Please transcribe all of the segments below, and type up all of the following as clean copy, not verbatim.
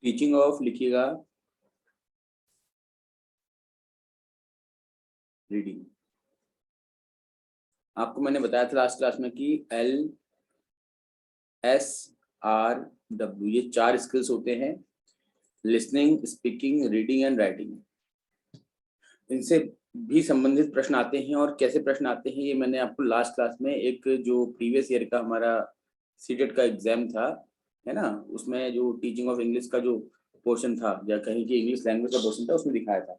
Teaching of लिखिएगा reading. आपको मैंने बताया था लास्ट क्लास में कि LSRW ये 4 स्किल्स होते हैं, listening, speaking, reading and writing. इनसे भी संबंधित प्रश्न आते हैं और कैसे प्रश्न आते हैं ये मैंने आपको लास्ट क्लास में एक जो प्रीवियस ईयर का हमारा सीटेट का एग्जाम था, है ना, उसमें जो टीचिंग ऑफ इंग्लिश का जो पोर्शन था या कहीं की इंग्लिश लैंग्वेज का पोर्शन था उसमें दिखाया था।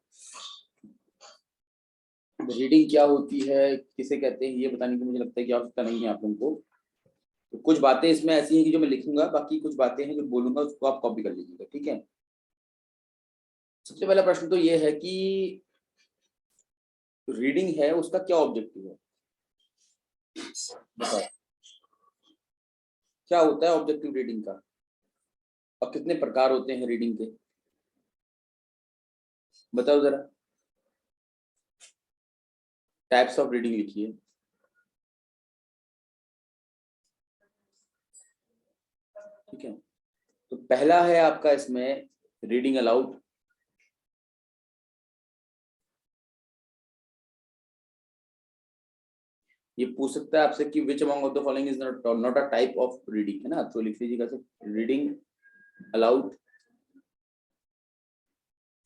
रीडिंग क्या होती है, किसे कहते हैं, ये बताने की मुझे लगता है कि आवश्यकता नहीं है आप लोगों को। तो कुछ बातें इसमें ऐसी हैं कि जो मैं लिखूंगा, बाकी कुछ बातें हैं जो बोलूंगा उसको आप कॉपी कर लीजिएगा, ठीक है। सबसे पहला प्रश्न तो ये है कि रीडिंग है उसका क्या ऑब्जेक्टिव है, बताओ क्या होता है ऑब्जेक्टिव रीडिंग का और कितने प्रकार होते हैं रीडिंग के, बताओ जरा। टाइप्स ऑफ रीडिंग लिखिए। ठीक है, तो पहला है आपका इसमें रीडिंग अलाउड। ये पूछ सकता है आपसे कि which among of the following is not a type of reading, है ना, तो लिख लीजिएगा रीडिंग अलाउड,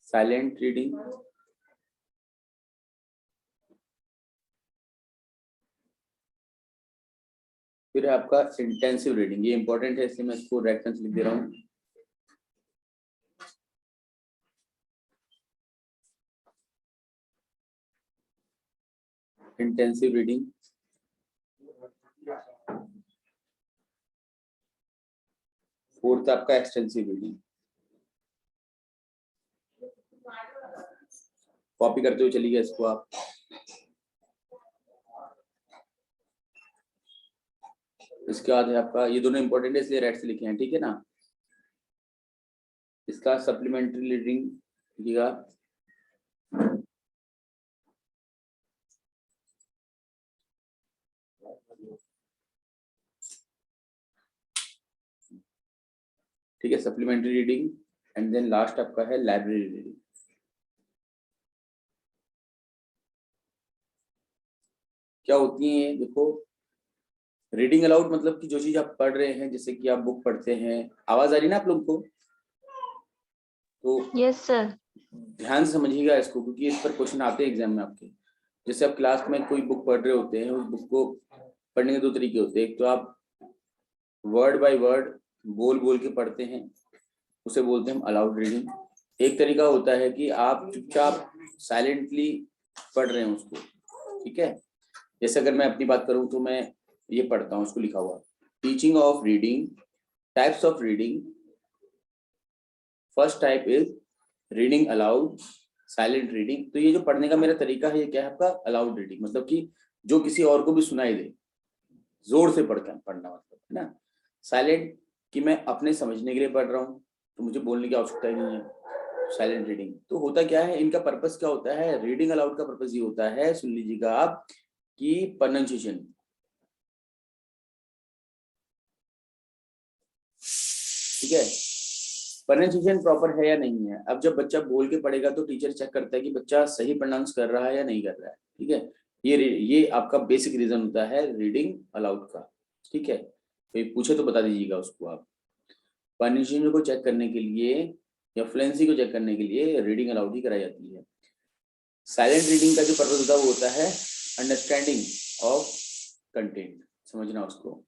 साइलेंट रीडिंग, फिर आपका इंटेंसिव रीडिंग। ये इंपॉर्टेंट है इसलिए मैं इसको रेफरेंस लिख दे रहा हूँ। इंटेंसिव रीडिंग, फोर्थ आपका एक्सटेंसिव रीडिंग। कॉपी करते हुए चलिए इसको आप। इसके बाद है आपका, ये दोनों इंपॉर्टेंट है इसलिए रेड से लिखे हैं, ठीक है ना। इसका सप्लीमेंट्री रीडिंग लिखिएगा, ठीक है, supplementary reading. And then last आपका है लाइब्रेरी रीडिंग। क्या होती है देखो, रीडिंग अलाउड मतलब कि जो चीज आप पढ़ रहे हैं, जैसे कि आप बुक पढ़ते हैं, आवाज आ रही है ना आप लोग को, तो यस सर, ध्यान से समझिएगा इसको क्योंकि इस पर क्वेश्चन आते हैं एग्जाम में आपके। जैसे आप क्लास में कोई बुक पढ़ रहे होते हैं, उस बुक को पढ़ने के 2 तरीके होते हैं। एक तो आप वर्ड बाय वर्ड बोल बोल के पढ़ते हैं, उसे बोलते हैं हम अलाउड रीडिंग। एक तरीका होता है कि आप चुपचाप साइलेंटली पढ़ रहे हैं उसको, ठीक है। जैसे अगर मैं अपनी बात करूं तो मैं ये पढ़ता हूँ, उसको लिखा हुआ teaching of reading, types of reading. First type is reading allowed, silent reading. तो ये जो पढ़ने का मेरा तरीका है ये क्या है आपका अलाउड रीडिंग, मतलब कि जो किसी और को भी सुनाई दे, जोर से पढ़ना मतलब, है ना। साइलेंट कि मैं अपने समझने के लिए पढ़ रहा हूँ तो मुझे बोलने की आवश्यकता ही नहीं है। साइलेंट रीडिंग तो होता क्या है, इनका पर्पस क्या होता है, रीडिंग अलाउड का पर्पस ये होता है, सुन लीजिएगा आप, कि प्रोनाउंसिएशन, ठीक है, प्रोनाउंसिएशन प्रॉपर है या नहीं है। अब जब बच्चा बोल के पढ़ेगा तो टीचर चेक करता है कि बच्चा सही प्रोनाउंस कर रहा है या नहीं कर रहा है, ठीक है। ये आपका बेसिक रीजन होता है रीडिंग अलाउड का, ठीक है। कोई पूछे तो बता दीजिएगा उसको आप। प्रोनाउंसिएशन को चेक करने के लिए या फ्लुएंसी को चेक करने के लिए रीडिंग अलाउड ही कराई जाती है। साइलेंट रीडिंग का जो पर्पस होता है वो होता है अंडरस्टैंडिंग ऑफ कंटेंट, समझना उसको।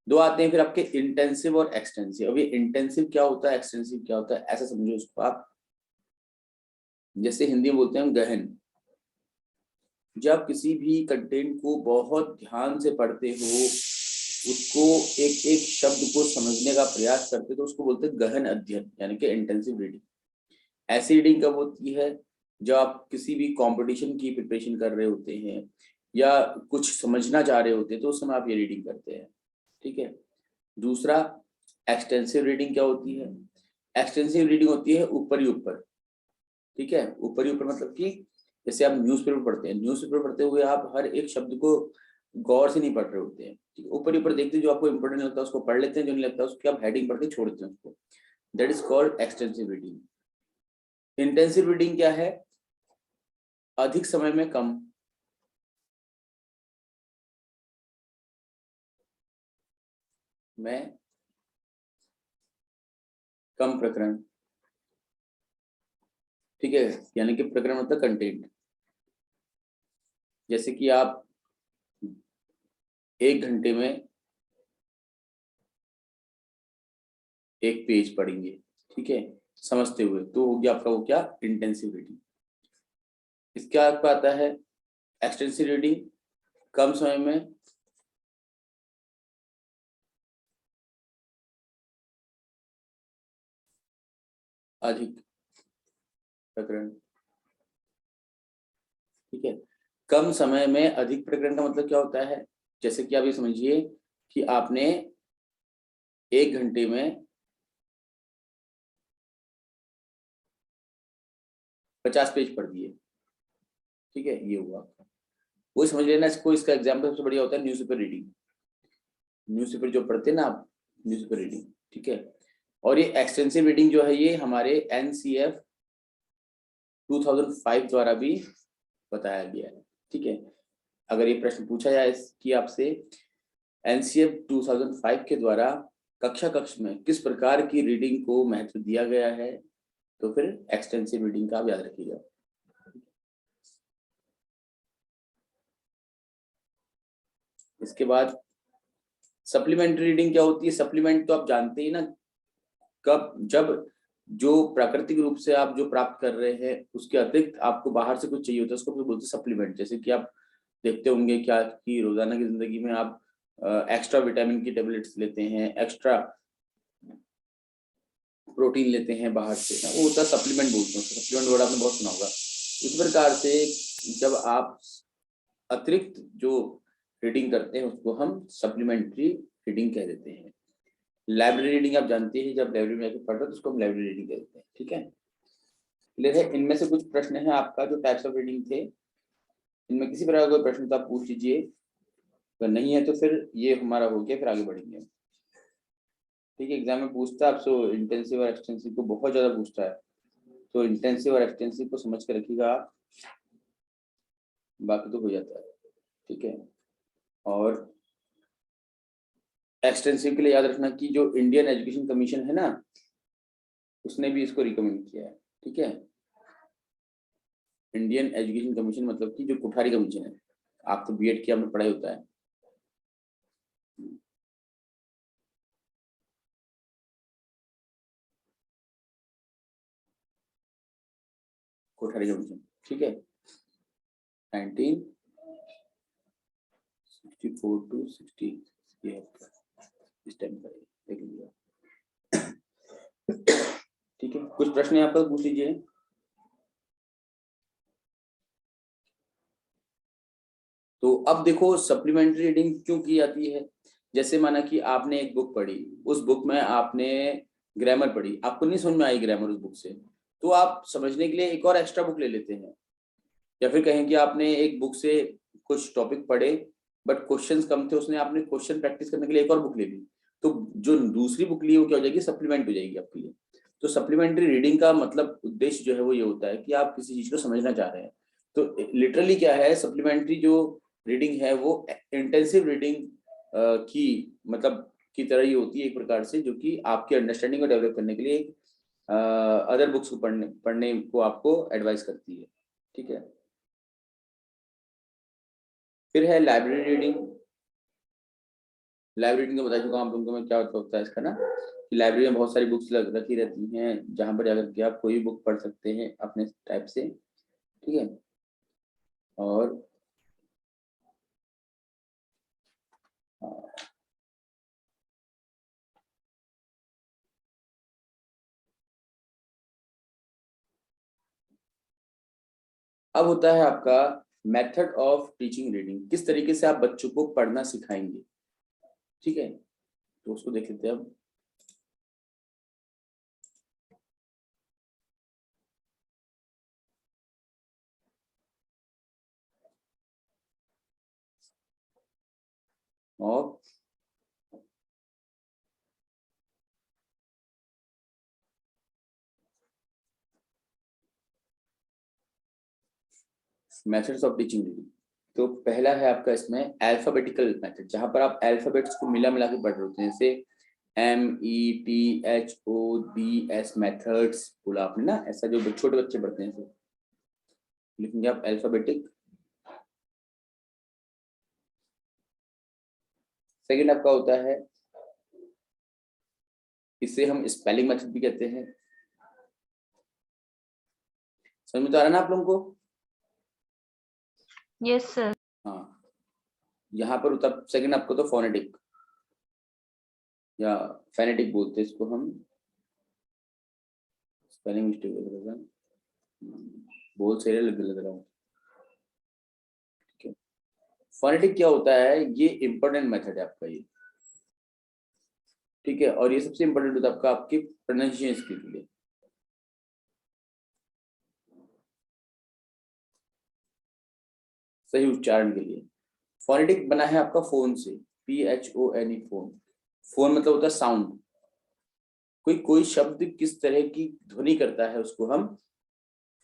2 आते हैं फिर आपके इंटेंसिव और एक्सटेंसिव। अभी इंटेंसिव क्या होता है, एक्सटेंसिव क्या होता है, ऐसा समझो उसको आप, जैसे हिंदी में बोलते हैं गहन। जब किसी भी कंटेंट को बहुत ध्यान से पढ़ते हो, उसको एक एक शब्द को समझने का प्रयास करते, तो उसको बोलते हैं गहन अध्ययन, यानी कि इंटेंसिव रीडिंग। ऐसी रीडिंग कब होती है, जब आप किसी भी कंपटीशन की प्रिपरेशन कर रहे होते हैं या कुछ समझना चाह रहे होते हैं, तो उस समय आप ये रीडिंग करते हैं, ठीक है। दूसरा एक्सटेंसिव रीडिंग क्या होती है, एक्सटेंसिव रीडिंग होती है ऊपर ही ऊपर, ठीक है। ऊपर ही ऊपर मतलब कि जैसे आप न्यूज़पेपर पढ़ते हैं, न्यूज़पेपर पढ़ते हुए आप हर एक शब्द को गौर से नहीं पढ़ रहे होते हैं, ऊपर ही ऊपर देखते हैं, जो आपको इंपॉर्टेंट लगता है उसको पढ़ लेते हैं, जो नहीं लगता उसकी आप हेडिंग पढ़ के छोड़ देते हैं उसको। That is called extensive reading. Intensive reading क्या है? अधिक समय में कम, में कम प्रकरण, ठीक है, यानी कि प्रकरण मतलब कंटेंट। जैसे कि आप 1 घंटे में एक पेज पढ़ेंगे, ठीक है, समझते हुए, तो हो गया आपका वो क्या, इंटेंसिव रीडिंग। इसके आपका आता है एक्सटेंसिव रीडिंग, कम समय में अधिक प्रकरण, ठीक है। कम समय में अधिक प्रकरण का मतलब क्या होता है? जैसे कि आप ये समझिए कि आपने 1 घंटे में 50 पेज पढ़ दिए, ठीक है, ये हुआ आपका। वो समझ लेना इसको। इसका एग्जाम्पल सबसे बढ़िया होता है न्यूज़पेपर रीडिंग। न्यूज़पेपर जो पढ़ते हैं ना आप, न्यूज़पेपर रीडिंग, ठीक है। और ये एक्सटेंसिव रीडिंग जो है, ये हमारे NCF 2005 द्वारा भी बताया गया है, ठीक है। अगर ये प्रश्न पूछा जाए कि आपसे NCF 2005 के द्वारा कक्षा कक्ष में किस प्रकार की रीडिंग को महत्व दिया गया है, तो फिर एक्सटेंसिव रीडिंग का आप याद रखिएगा। इसके बाद सप्लीमेंट्री रीडिंग क्या होती है? सप्लीमेंट तो आप जानते ही ना, कब जब जो प्राकृतिक रूप से आप जो प्राप्त कर रहे हैं उसके अतिरिक्त आपको बाहर से कुछ चाहिए होता है, उसको बोलते हैं सप्लीमेंट। जैसे कि आप देखते होंगे क्या कि रोजाना की जिंदगी में आप एक्स्ट्रा विटामिन की टेबलेट्स लेते हैं, एक्स्ट्रा प्रोटीन लेते हैं बाहर से, वो होता है सप्लीमेंट, बोलते हैं सप्लीमेंट वर्ड आपने बहुत सुना होगा। इस प्रकार से जब आप अतिरिक्त जो रीडिंग करते हैं उसको हम सप्लीमेंट्री रीडिंग कह देते हैं। लाइब्रेरी रीडिंग आप जानते हैं, जब लाइब्रेरी में पढ़ते हैं तो उसको हम लाइब्रेरी रीडिंग कहते हैं, ठीक है। क्लियर है? इनमें से कुछ प्रश्न है आपका जो टाइप्स ऑफ रीडिंग थे, इनमें किसी प्रकार का कोई प्रश्न तो आप पूछ लीजिए, अगर नहीं है तो फिर ये हमारा हो गया, फिर आगे बढ़ेंगे, ठीक है। एग्जाम में पूछता है आपसे इंटेंसिव और एक्सटेंसिव को बहुत ज्यादा पूछता है, तो इंटेंसिव और एक्सटेंसिव को समझ कर रखिएगा आप, बाकी तो हो जाता है, ठीक है। और एक्सटेंसिव के लिए याद रखना कि जो इंडियन एजुकेशन कमीशन है ना, उसने भी इसको रिकमेंड किया है, ठीक है। इंडियन एजुकेशन कमीशन मतलब कि जो कोठारी कमीशन है, आप तो बीएड किया में पढ़ाई होता है, कोठारी कमीशन, ठीक है, 1964 to 60 ये इस टाइम का देख लीजिए, ठीक है। कुछ प्रश्न यहाँ पर पूछ लीजिए। तो अब देखो सप्लीमेंट्री रीडिंग क्यों की जाती है? जैसे माना कि आपने एक बुक पढ़ी, उस बुक में आपने ग्रामर पढ़ी, आपको नहीं समझ में आई ग्रामर उस बुक से, तो आप समझने के लिए एक और एक्स्ट्रा बुक ले लेते हैं। या फिर कहें कि आपने एक बुक से कुछ टॉपिक पढ़े बट क्वेश्चंस कम थे, उसने आपने क्वेश्चन प्रैक्टिस करने के लिए एक और बुक ले ली, तो जो दूसरी बुक ली वो क्या हो जाएगी, सप्लीमेंट हो जाएगी आपके लिए। तो सप्लीमेंट्री रीडिंग का मतलब उद्देश्य जो है वो ये होता है कि आप किसी चीज को समझना चाह रहे हैं, तो लिटरली क्या है, सप्लीमेंट्री जो रीडिंग है वो इंटेंसिव रीडिंग की मतलब की तरह ही होती है एक प्रकार से, जो कि आपकी अंडरस्टैंडिंग को डेवलप करने के लिए अदर बुक्स को पढ़ने पढ़ने को आपको एडवाइस करती है, ठीक है। फिर है लाइब्रेरी रीडिंग। लाइब्रेरी रीडिंग तो बता चुका हूँ आप लोगों को मैं, क्या होता है इसका ना, कि लाइब्रेरी में बहुत सारी बुक्स रखी रहती हैं, जहाँ पर जाकर के आप कोई बुक पढ़ सकते हैं अपने टाइप से, ठीक है। और अब होता है आपका मेथड ऑफ टीचिंग रीडिंग, किस तरीके से आप बच्चों को पढ़ना सिखाएंगे, ठीक है, तो उसको देख लेते हैं अब। और मेथड्स ऑफ टीचिंग रीडिंग। तो पहला है आपका इसमें अल्फाबेटिकल मेथड, जहां पर आप अल्फाबेट्स को मिला मिला के पढ़ रहे होते हैं, जैसे METHODS मेथड्स बोला आपने ना, ऐसा जो छोटे बच्चे पढ़ते हैं तो लिखेंगे आप अल्फाबेटिक। सेकंड आपका होता है, इसे हम स्पेलिंग मेथड भी कहते हैं। समझ में तो आ रहा है ना आप लोगों को? Yes sir. हाँ, यहाँ पर होता सेकंड आपको तो फोनेटिक या फेनेटिक बोलते हैं इसको हम, स्पेलिंग मिस्टेक बोल सही लग रहा हूँ। फोनेटिक क्या होता है, ये इंपॉर्टेंट मेथड है आपका ये, ठीक है, और ये सबसे इंपॉर्टेंट होता है आपका आपकी प्रोनाउंसिएशन के लिए। सही उच्चारण के लिए फोनेटिक बना है आपका फोन से, PHONE फोन। फोन मतलब होता है साउंड, कोई शब्द किस तरह की ध्वनि करता है उसको हम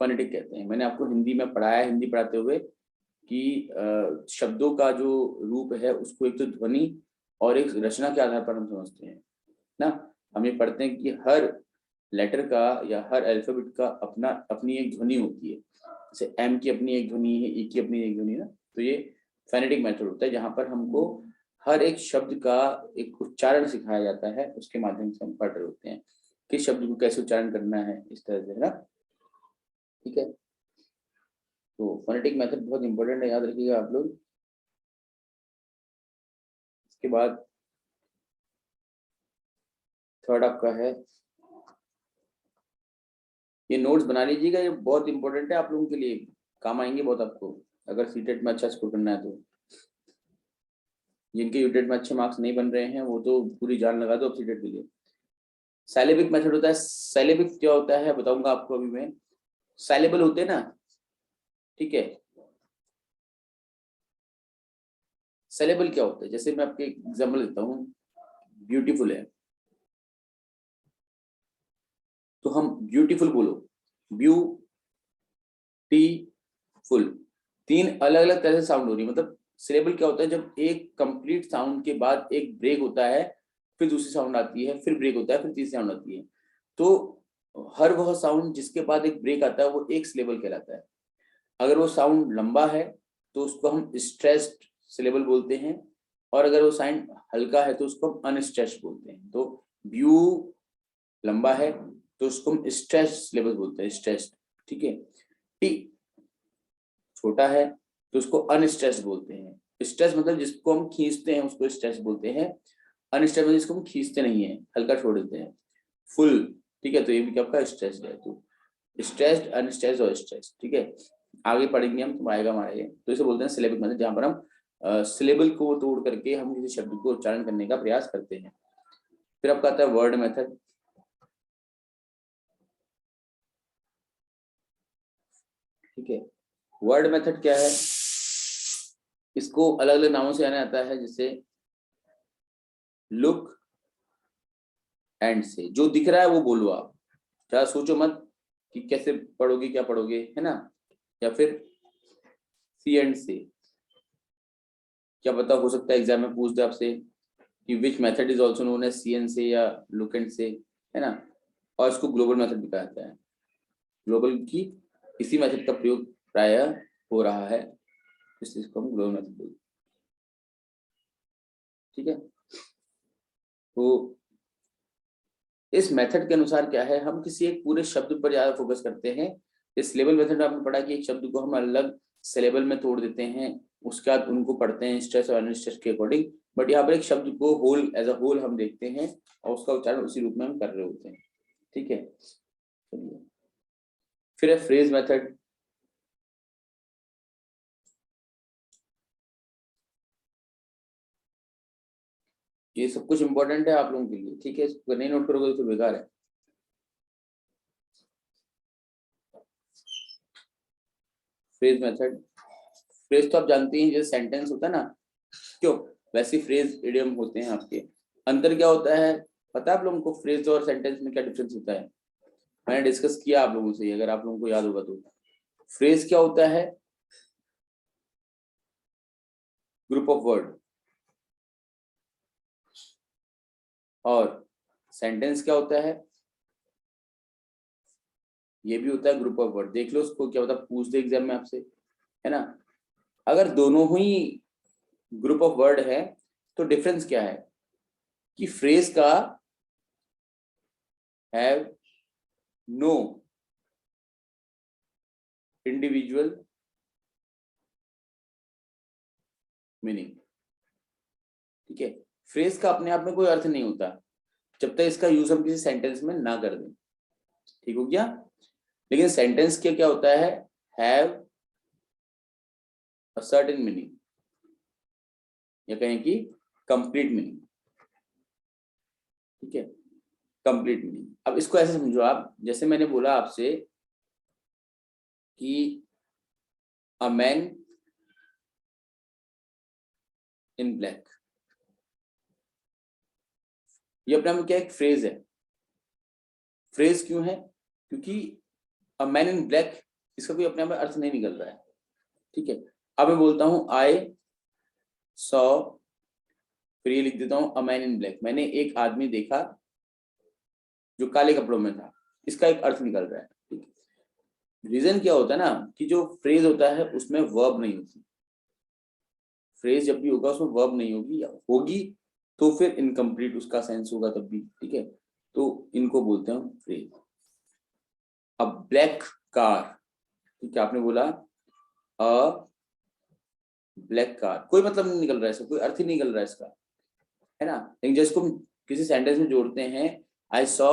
फोनेटिक कहते हैं। मैंने आपको हिंदी में पढ़ाया, हिंदी पढ़ाते हुए कि शब्दों का जो रूप है उसको एक तो ध्वनि और एक रचना के आधार पर हम समझते हैं ना। हम ये पढ़ते हैं कि हर लेटर का या हर अल्फाबेट का अपना अपनी एक ध्वनि होती है, जैसे M की अपनी एक ध्वनि है, E की अपनी एक ध्वनि है ना। तो ये फोनेटिक मेथड होता है जहां पर हमको हर एक शब्द का एक उच्चारण सिखाया जाता है, उसके माध्यम से हम पढ़ रहे होते हैं किस शब्द को कैसे उच्चारण करना है, इस तरह से है ना, ठीक है। तो फोनेटिक मेथड बहुत इंपॉर्टेंट है, याद रखिएगा आप लोग। इसके बाद थर्ड आपका है, ये नोट्स बना लीजिएगा, ये बहुत इंपॉर्टेंट है आप लोगों के लिए, काम आएंगे बहुत आपको अगर सीटेट में अच्छा स्कोर करना है तो। जिनके यूटेट में अच्छे मार्क्स नहीं बन रहे हैं वो तो पूरी जान लगा दो अब सीटेट के लिए। साइलेबिक मेथड होता है, साइलेबिक क्या होता है बताऊंगा आपको अभी मैं। साइलेबल होते हैं ना, ठीक है, सेलेबल क्या होता है, जैसे मैं आपके एग्जांपल देता हूँ, ब्यूटीफुल है तो हम ब्यूटीफुल बोलो, ब्यूटीफुल, तीन अलग अलग तरह से साउंड हो रही है। मतलब सिलेबल क्या होता है, जब एक कंप्लीट साउंड के बाद एक ब्रेक होता है, फिर दूसरी साउंड आती है, फिर ब्रेक होता है, फिर तीसरी साउंड आती है। तो हर वह साउंड जिसके बाद एक ब्रेक आता है वो एक सिलेबल कहलाता है। अगर वो साउंड लंबा है तो उसको हम स्ट्रेस्ड सिलेबल बोलते हैं, और अगर वो साउंड हल्का है तो उसको हम अनस्ट्रेस्ड बोलते हैं। तो ब्यू लंबा है तो उसको हम स्ट्रेस्ड सिलेबल बोलते हैं, स्ट्रेस्ड, ठीक है। टी छोटा है तो उसको अनस्ट्रेस्ड बोलते हैं। स्ट्रेस मतलब जिसको हम खींचते हैं उसको स्ट्रेस बोलते हैं, अनस्ट्रेस्ड मतलब जिसको हम खींचते नहीं है, हल्का छोड़ देते हैं। फुल, ठीक है, तो ये भी आपका स्ट्रेस्ड है। तो स्ट्रेस्ड, अनस्ट्रेस्ड और स्ट्रेस्ड, ठीक है, आगे पढ़ेंगे हम, तो आएगा हमारे ये। तो इसे बोलते हैं सिलेबिक मेथड, जहां पर हम सिलेबल को तोड़ करके हम किसी शब्द को उच्चारण करने का प्रयास करते हैं। फिर आपका आता है वर्ड मेथड, ठीक है। वर्ड मेथड क्या है, इसको अलग अलग नामों से जाना जाता है, जैसे लुक एंड से, जो दिख रहा है वो बोलो आप, ज्यादा सोचो मत कि कैसे पढ़ोगे क्या पढ़ोगे, है ना। या फिर सी एंड से, क्या पता हो सकता है एग्जाम में पूछ दे आपसे कि which method is also known as see and say या लुक एंड से, है ना। और इसको ग्लोबल मेथड भी कहा जाता है, ग्लोबल की इसी मेथड का प्रयोग प्राय हो रहा है, इसको हम ग्लोबल मेथड बोलते हैं, ठीक है। तो इस मेथड के अनुसार क्या है, हम किसी एक पूरे शब्द पर ज्यादा फोकस करते हैं। इस लेवल मेथड में आपने पढ़ा कि एक शब्द को हम अलग सिलेबल में तोड़ देते हैं, उसके बाद उनको पढ़ते हैं स्ट्रेस और अनस्ट्रेस के अकॉर्डिंग। बट यहाँ पर एक शब्द को होल एज अ होल हम देखते हैं और उसका उच्चारण उसी रूप में हम कर रहे होते हैं, ठीक है। फिर है फ्रेज मेथड, ये सब कुछ इंपॉर्टेंट है आप लोगों के लिए, ठीक है, इसको नहीं नोट करोगे तो बेकार है। फ्रेज मेथड, फ्रेज तो आप जानते हैं, जैसे सेंटेंस होता है ना, क्यों, वैसे फ्रेज इडियम होते हैं आपके। अंतर क्या होता है पता है आप लोगों को, फ्रेज और सेंटेंस में क्या डिफरेंस होता है, मैंने डिस्कस किया आप लोगों से, अगर आप लोगों को याद होगा तो। फ्रेज क्या होता है, ग्रुप ऑफ वर्ड, और सेंटेंस क्या होता है, ये भी होता है ग्रुप ऑफ वर्ड। देख लो उसको क्या होता है, पूछ दे एग्जाम में आपसे, है ना। अगर दोनों ही ग्रुप ऑफ वर्ड है तो डिफरेंस क्या है कि फ्रेज का हैव नो इंडिविजुअल मीनिंग, ठीक है। फ्रेज का अपने आप में कोई अर्थ नहीं होता जब तक इसका यूज हम किसी सेंटेंस में ना कर दें, ठीक हो गया। लेकिन सेंटेंस के क्या होता है, हैव अ सर्टेन मीनिंग, या कहें कि कंप्लीट मीनिंग, ठीक है, कंप्लीट मीनिंग। अब इसको ऐसे समझो आप, जैसे मैंने बोला आपसे कि अ मैन इन ब्लैक, ये अपने आप क्या एक फ्रेज है। फ्रेज क्यों है, क्योंकि अ मैन इन ब्लैक इसका कोई अपने आप में अर्थ नहीं निकल रहा है, ठीक है। अब मैं बोलता हूं आई सॉ, फिर ये लिख देता हूं अ मैन इन ब्लैक, मैंने एक आदमी देखा जो काले कपड़ों में था, इसका एक अर्थ निकल रहा है, ठीक है। रीजन क्या होता है ना कि जो फ्रेज होता है उसमें वर्ब नहीं होती, फ्रेज जब भी होगा उसमें वर्ब नहीं होगी, या होगी तो फिर इनकम्प्लीट उसका सेंस होगा तब भी, ठीक है। तो इनको बोलते हैं फ्रेज। अब ब्लैक कार, ठीक है, आपने बोला अ ब्लैक कार, कोई मतलब नहीं निकल रहा है इसका, कोई अर्थ ही नहीं निकल रहा है इसका, है ना। लेकिन जैसे हम किसी सेंटेंस में जोड़ते हैं, I saw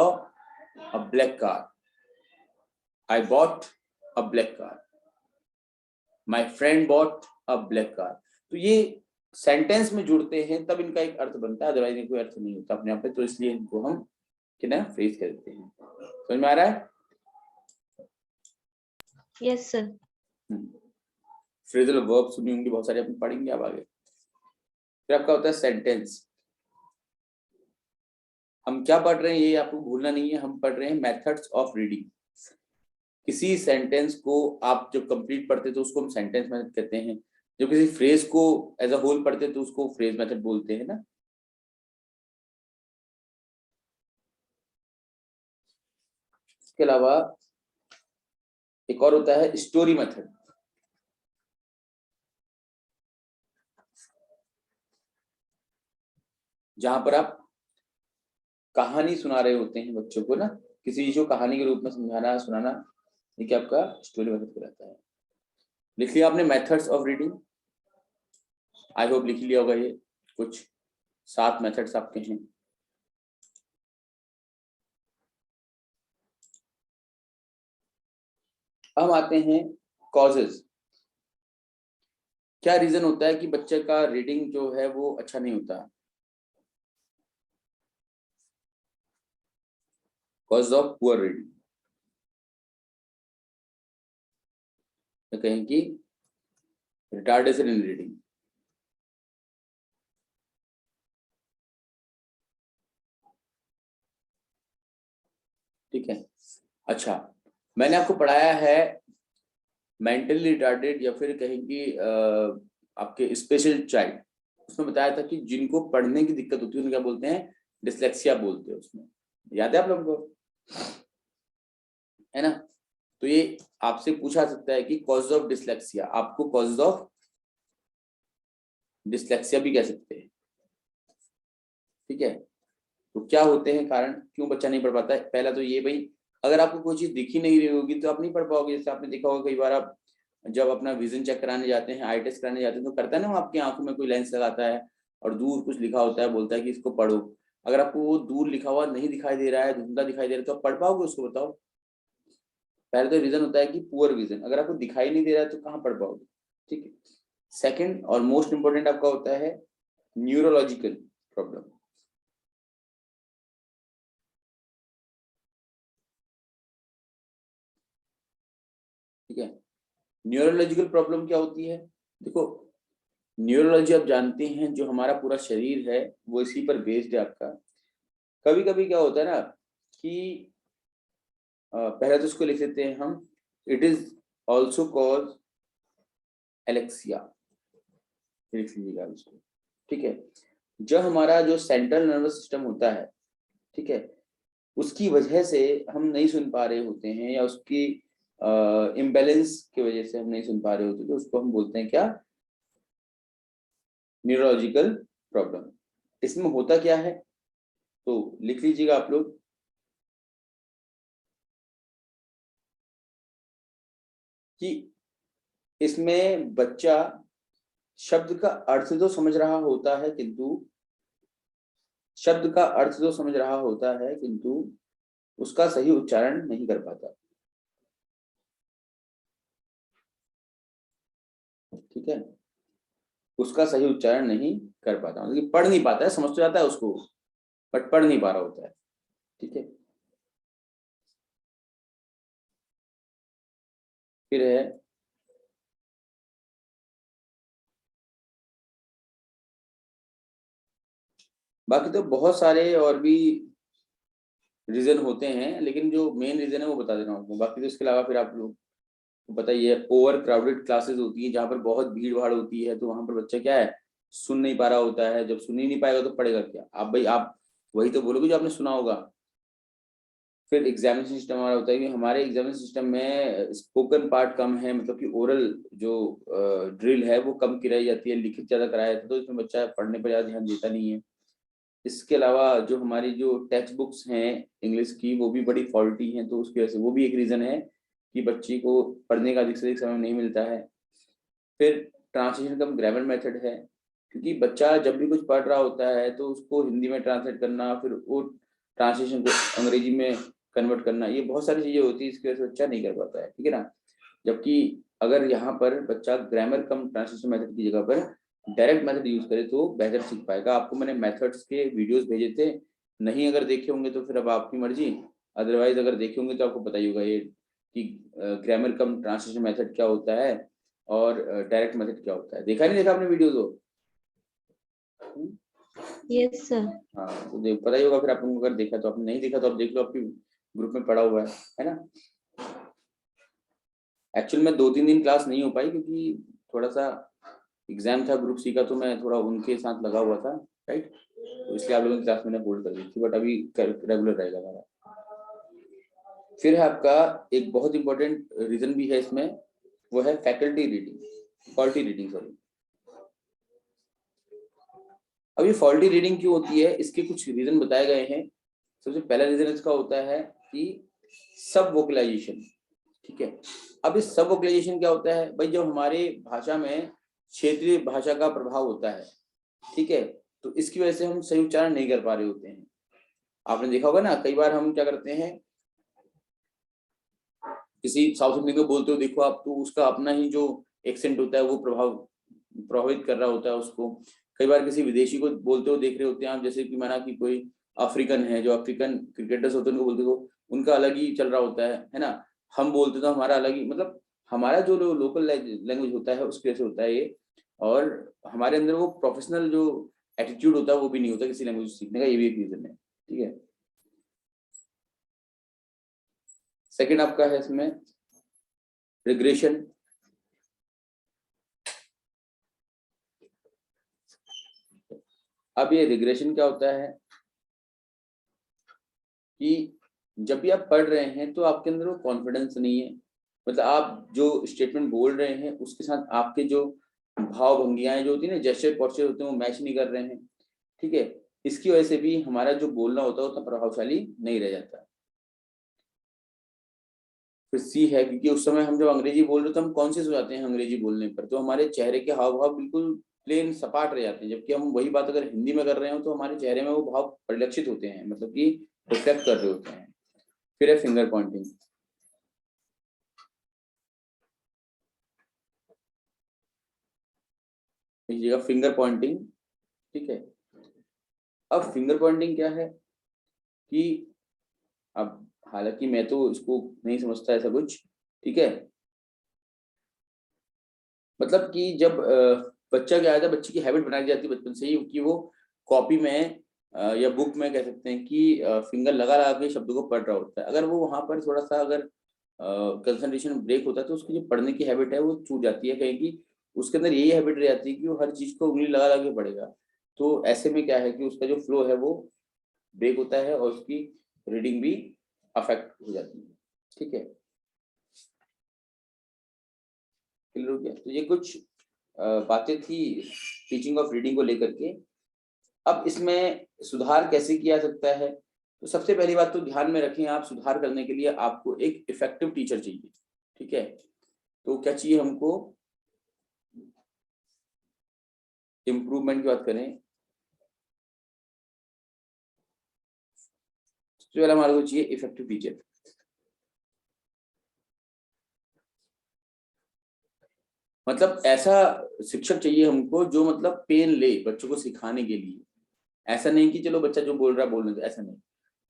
a black car, I bought a black car, my friend bought a black car, तो ये सेंटेंस में जुड़ते हैं तब इनका एक अर्थ बनता है, अदरवाइज कोई अर्थ नहीं होता अपने आप पे, तो इसलिए इनको हम क्या ना फ्रेज कहते हैं। समझ में आ रहा है? Yes sir. फ्रेजल वर्ब सुनी होंगी बहुत सारी, अपन पढ़ेंगे अब आगे। फिर आपका होता है सेंटेंस। हम क्या पढ़ रहे हैं ये आपको भूलना नहीं है, हम पढ़ रहे हैं मेथड्स ऑफ रीडिंग। किसी सेंटेंस को आप जब कंप्लीट पढ़ते तो उसको हम सेंटेंस मेथड कहते हैं, जब किसी फ्रेज को एज अ होल पढ़ते तो उसको फ्रेज मेथड बोलते हैं ना। इसके अलावा एक और होता है स्टोरी मेथड, जहां पर आप कहानी सुना रहे होते हैं बच्चों को ना, किसी चीज को कहानी के रूप में समझाना सुनाना, ये क्या आपका स्टोरी मेथड कहलाता है। लिख लिया आपने methods of reading, I hope लिख लिया होगा, ये कुछ 7 मेथड्स आपके हैं। अब आते हैं कॉजेज। क्या रीजन होता है कि बच्चे का रीडिंग जो है वो अच्छा नहीं होता, कॉज ऑफ पुअर रीडिंग, कहें कि रिटार्डेशन इन रीडिंग, ठीक है। अच्छा, मैंने आपको पढ़ाया है मेंटली रिटार्डेड या फिर कहेंगे आपके स्पेशल चाइल्ड, उसमें बताया था कि जिनको पढ़ने की दिक्कत होती है उन्हें क्या बोलते हैं, डिसलेक्सिया बोलते हैं, उसमें याद है आप लोगों को, है ना। तो ये आपसे पूछा सकता है कि कॉज ऑफ डिसलेक्सिया, आपको कॉज ऑफ डिसलेक्सिया भी कह सकते हैं, ठीक है। तो क्या होते हैं कारण, क्यों बच्चा नहीं पढ़ पाता है। पहला तो ये भाई, अगर आपको कोई चीज दिख ही नहीं रही होगी तो आप नहीं पढ़ पाओगे। जैसे आपने देखा होगा कई बार आप जब अपना विजन चेक कराने जाते हैं, आई टेस्ट कराने जाते हैं, तो करता है ना वो आपकी आंखों में कोई लेंस लगाता है और दूर कुछ लिखा होता है, बोलता है कि इसको पढ़ो। अगर आपको वो दूर लिखा हुआ नहीं दिखाई दे रहा है, धुंधला दिखाई दे रहा है, तो आप पढ़ पाओगे उसको, बताओ। पहले तो रीजन होता है कि पुअर विजन, अगर आपको दिखाई नहीं दे रहा है तो कहाँ पढ़ पाओगे, ठीक है। सेकंड और मोस्ट इंपोर्टेंट आपका होता है न्यूरोलॉजिकल प्रॉब्लम, ठीक है। न्यूरोलॉजिकल प्रॉब्लम क्या होती है, देखो न्यूरोलॉजी आप जानते हैं, जो हमारा पूरा शरीर है वो इसी पर बेस्ड है आपका। कभी कभी क्या होता है ना कि पहले तो उसको लिख लेते हैं हम, it is also cause Alexia, लिख लीजिएगा इसको, ठीक है। जो हमारा जो सेंट्रल नर्वस सिस्टम होता है, ठीक है, उसकी वजह से हम नहीं सुन पा रहे होते हैं, या उसकी इम्बैलेंस की वजह से हम नहीं सुन पा रहे होते, तो उसको हम बोलते हैं क्या, न्यूरोलॉजिकल प्रॉब्लम। इसमें होता क्या है, तो लिख लीजिएगा आप लोग कि इसमें बच्चा शब्द का अर्थ तो समझ रहा होता है, किंतु शब्द का अर्थ तो समझ रहा होता है, किंतु उसका सही उच्चारण नहीं कर पाता, ठीक है, उसका सही उच्चारण नहीं कर पाता, मतलब कि पढ़ नहीं पाता है, समझ तो जाता है उसको, बट पढ़ नहीं पा रहा होता है, ठीक है। फिर है बाकी तो बहुत सारे और भी रीजन होते हैं, लेकिन जो मेन रीजन है वो बता दे रहा हूँ आपको। बाकी तो इसके अलावा फिर आप लोग को पता ही है, ओवर क्राउडेड क्लासेस होती है, जहाँ पर बहुत भीड़ भाड़ होती है, तो वहां पर बच्चा क्या है, सुन नहीं पा रहा होता है। जब सुन ही नहीं पाएगा तो पढ़ेगा क्या, आप भाई आप वही तो बोलोगे जो आपने सुना होगा। फिर एग्जामिनेशन सिस्टम हमारा होता है कि हमारे एग्जामिनेशन सिस्टम में स्पोकन पार्ट कम है, मतलब कि ओरल जो ड्रिल है वो कम कराई जाती है, लिखित ज्यादा कराया जाता है, तो इसमें बच्चा पढ़ने पर ज्यादा ध्यान देता नहीं है। इसके अलावा जो हमारी जो टेक्स्ट बुक्स हैं इंग्लिश की, वो भी बड़ी फॉल्टी हैं, तो उसकी वजह से वो भी एक रीजन है कि बच्चे को पढ़ने का अधिक से अधिक समय नहीं मिलता है। फिर ट्रांसलेशन कम ग्रामर मेथड है, क्योंकि बच्चा जब भी कुछ पढ़ रहा होता है तो उसको हिंदी में ट्रांसलेट करना, फिर वो ट्रांसलेशन को अंग्रेजी में कन्वर्ट करना, ये बहुत सारी चीजें होती है, इसकी वजह से बच्चा नहीं कर पाता है, ठीक है ना। जबकि अगर यहाँ पर बच्चा ग्रामर कम ट्रांसलेशन मेथड की जगह पर डायरेक्ट मेथड यूज करे तो बेहतर सीख पाएगा। आपको मैंने मेथड्स के वीडियोस भेजे थे, नहीं अगर देखे होंगे तो फिर अब आपकी मर्जी, अदरवाइज अगर देखे होंगे तो आपको पता ही होगा ये कि ग्रामर कम ट्रांसलेशन मेथड क्या होता है और डायरेक्ट मेथड क्या होता है। देखा नहीं देखा आपने वीडियो तो? Yes sir. हाँ, तो पता ही होगा फिर आप लोगों को, अगर देखा तो। आपने नहीं देखा तो आप देख लो, आपकी ग्रुप में पड़ा हुआ है ना। एक्चुअल में 2-3 दिन क्लास नहीं हो पाई क्योंकि थोड़ा सा एग्जाम था ग्रुप सी का, तो मैं थोड़ा उनके साथ लगा हुआ था, राइट, तो इसलिए आप लोगों की क्लास मैंने होल्ड कर दी थी, बट अभी रेगुलर रहेगा हमारा। फिर है आपका एक बहुत इंपॉर्टेंट रीजन भी है इसमें, वो है faculty reading, faulty reading, sorry. अब ये फॉल्टी रीडिंग क्यों होती है, इसके कुछ रीजन बताए गए हैं। सबसे पहला रीजन इसका होता है कि सब वोकलाइजेशन, ठीक है। अब इस सब वोकलाइजेशन क्या होता है भाई, जब हमारे भाषा में क्षेत्रीय भाषा का प्रभाव होता है, ठीक है, तो इसकी वजह से हम सही उच्चारण नहीं कर पा रहे होते हैं। आपने देखा होगा ना, कई बार हम क्या करते हैं, किसी साउथ इंडियन को बोलते हो देखो आप, तो उसका अपना ही जो एक्सेंट होता है वो प्रभावित कर रहा होता है उसको। कई बार किसी विदेशी को बोलते हो देख रहे होते हैं आप, जैसे कि माना कि कोई अफ्रीकन है, जो अफ्रीकन क्रिकेटर्स होते हैं उनको बोलते हो, उनका अलग ही चल रहा होता है ना। हम बोलते तो हमारा अलग ही, मतलब हमारा जो लोकल लैंग्वेज होता है उसकी वजह से होता है ये। और हमारे अंदर वो प्रोफेशनल जो एटीट्यूड होता है वो भी नहीं होता किसी लैंग्वेज सीखने का, ये भी एक रीजन है, ठीक है। सेकंड आपका है इसमें रिग्रेशन। अब ये रिग्रेशन क्या होता है कि जब भी आप पढ़ रहे हैं तो आपके अंदर वो कॉन्फिडेंस नहीं है, मतलब आप जो स्टेटमेंट बोल रहे हैं उसके साथ आपके जो भाव भंगियाएं जो होती है ना, जेस्चर पोस्चर होते हैं, वो मैच नहीं कर रहे हैं, ठीक है। इसकी वजह से भी हमारा जो बोलना होता है उतना प्रभावशाली नहीं रह जाता। फिर सी है, क्योंकि उस समय हम जब अंग्रेजी बोल रहे तो हम कॉन्शियस हो जाते हैं अंग्रेजी बोलने पर, तो हमारे चेहरे के हाव भाव बिल्कुल प्लेन सपाट रह जाते हैं। जबकि हम वही बात अगर हिंदी में कर रहे हो तो हमारे चेहरे में वो भाव परिलक्षित होते हैं, मतलब कि रिफ्लेक्ट कर रहे होते हैं। फिर है फिंगर पॉइंटिंग, लीजिएगा फिंगर पॉइंटिंग, ठीक है। अब फिंगर पॉइंटिंग क्या है कि, अब हालांकि मैं तो इसको नहीं समझता ऐसा कुछ, ठीक है। मतलब कि जब बच्चा क्या है, बच्चे की हैबिट बनाई जाती है बचपन से ही कि वो कॉपी में या बुक में कह सकते हैं कि फिंगर लगा लगा के शब्दों को पढ़ रहा होता है। अगर वो वहां पर थोड़ा सा अगर कंसंट्रेशन ब्रेक होता है तो उसकी जो पढ़ने की हैबिट है वो छूट जाती है, कहीं की उसके अंदर यही हैबिट रह जाती है कि वो हर चीज को उंगली लगा लगा के पढ़ेगा। तो ऐसे में क्या है कि उसका जो फ्लो है वो ब्रेक होता है और उसकी रीडिंग भी अफेक्ट हो जाती है। ठीक है, क्लियर हो गया? तो ये कुछ बातें थी टीचिंग ऑफ रीडिंग को लेकर के। अब इसमें सुधार कैसे किया सकता है? तो सबसे पहली बात तो ध्यान में रखें, आप सुधार करने के लिए आपको एक इफेक्टिव टीचर चाहिए। ठीक है, तो क्या चाहिए हमको? इम्प्रूवमेंट की बात करें, सबसे पहले हमारे को चाहिए इफेक्टिव टीचर। मतलब ऐसा शिक्षक चाहिए हमको जो मतलब पेन ले बच्चों को सिखाने के लिए। ऐसा नहीं कि चलो बच्चा जो बोल रहा है बोलने दो, ऐसा नहीं।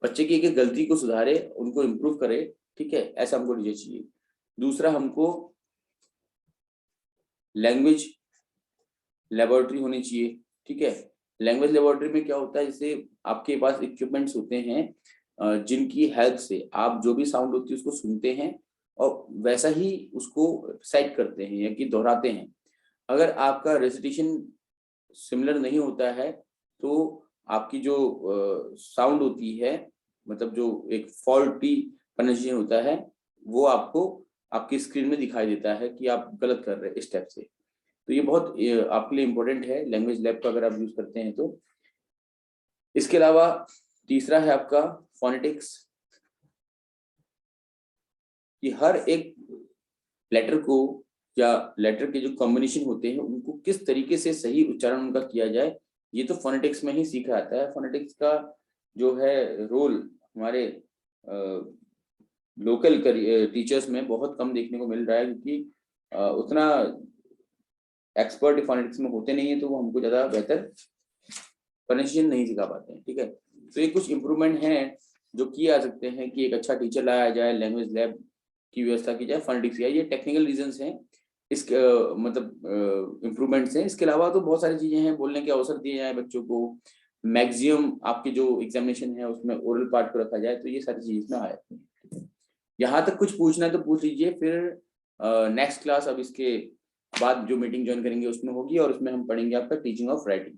बच्चे की एक गलती को सुधारे, उनको इम्प्रूव करे। ठीक है, ऐसा हमको टीचर चाहिए। दूसरा, हमको लैंग्वेज लेबोरेटरी होनी चाहिए। ठीक है, लैंग्वेज लेबोरेटरी में क्या होता है, जैसे आपके पास इक्विपमेंट्स होते हैं जिनकी हेल्प से आप जो भी साउंड होती है उसको सुनते हैं और वैसा ही उसको सेट करते हैं या कि दोहराते हैं। अगर आपका रेसिटेशन सिमिलर नहीं होता है तो आपकी जो साउंड होती है, मतलब जो एक फॉल्टी प्रोनाउंसिएशन होता है, वो आपको आपकी स्क्रीन में दिखाई देता है कि आप गलत कर रहे हैं इस टाइप से। तो ये बहुत आपके लिए इम्पोर्टेंट है लैंग्वेज लैब का, अगर आप यूज करते हैं तो। इसके अलावा तीसरा है आपका फोनेटिक्स, कि हर एक लेटर को या लेटर के जो कॉम्बिनेशन होते हैं उनको किस तरीके से सही उच्चारण उनका किया जाए, ये तो फोनेटिक्स में ही सीखा जाता है। फोनेटिक्स का जो है रोल हमारे लोकल टीचर्स में बहुत कम देखने को मिल रहा है, क्योंकि उतना एक्सपर्ट फोनेटिक्स में होते नहीं है, तो वो हमको ज़्यादा बेहतर प्रोनाउंसिएशन नहीं सिखा पाते हैं। ठीक है, तो ये कुछ इम्प्रूवमेंट हैं जो किए जा सकते हैं कि एक अच्छा टीचर लाया जाए, लैंग्वेज लैब की व्यवस्था की जाए, फोनेटिक्स की। ये टेक्निकल रीजंस हैं, इसके मतलब इम्प्रूवमेंट्स हैं। इसके अलावा तो बहुत सारी चीजें हैं, बोलने के अवसर दिए जाए बच्चों को, मैक्सिमम आपकी जो एग्जामिनेशन है उसमें ओरल पार्ट को रखा जाए, तो ये सारी चीजें इसमें आ जाती हैं। यहाँ तक कुछ पूछना है तो पूछ लीजिए, फिर नेक्स्ट क्लास अब इसके बाद जो मीटिंग ज्वाइन करेंगे उसमें होगी और उसमें हम पढ़ेंगे आपका टीचिंग ऑफ राइटिंग।